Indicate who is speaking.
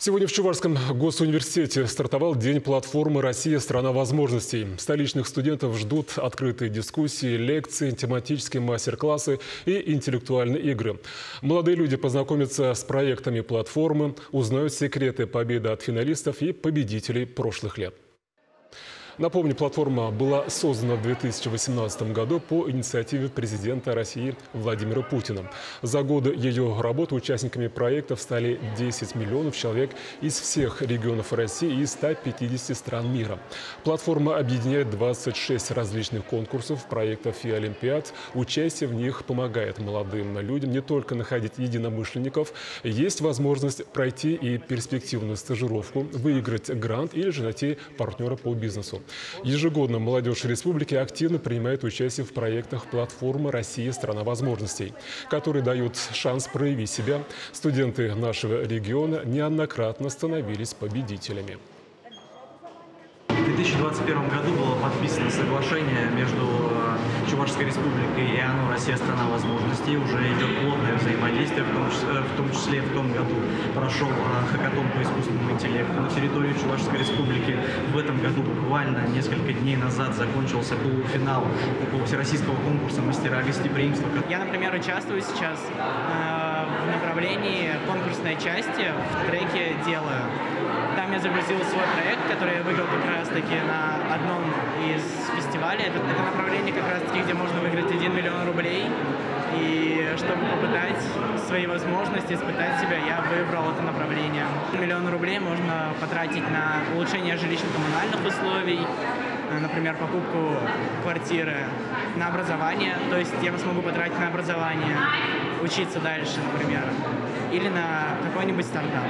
Speaker 1: Сегодня в Чувашском госуниверситете стартовал День платформы «Россия – страна возможностей». Столичных студентов ждут открытые дискуссии, лекции, тематические мастер-классы и интеллектуальные игры. Молодые люди познакомятся с проектами платформы, узнают секреты победы от финалистов и победителей прошлых лет. Напомню, платформа была создана в 2018 году по инициативе президента России Владимира Путина. За годы ее работы участниками проектов стали 10 миллионов человек из всех регионов России и 150 стран мира. Платформа объединяет 26 различных конкурсов, проектов и олимпиад. Участие в них помогает молодым людям не только находить единомышленников, есть возможность пройти и перспективную стажировку, выиграть грант или же найти партнера по бизнесу. Ежегодно молодежь республики активно принимает участие в проектах платформы «Россия – страна возможностей», которые дают шанс проявить себя. Студенты нашего региона неоднократно становились победителями.
Speaker 2: В 2021 году было подписано соглашение между Чувашской республикой и ООН «Россия – страна возможностей». Уже идет плотное взаимодействие, в том числе в том году прошел хакатон по искусственному интеллекту на территории Чувашской республики. В этом году буквально несколько дней назад закончился полуфинал такого всероссийского конкурса «Мастера гостеприимства».
Speaker 3: Я, например, участвую сейчас в направлении конкурсной части в треке «Делаю». Там я загрузил свой проект, который я выиграл как раз-таки на одном из фестивалей. Это направление как раз-таки, где можно выиграть 1 миллион рублей. И чтобы попытать свои возможности, испытать себя, я выбрал это направление. 1 миллион рублей можно потратить на улучшение жилищно-коммунальных условий, например, покупку квартиры, на образование, то есть я смогу потратить на образование, учиться дальше, например, или на какой-нибудь стартап.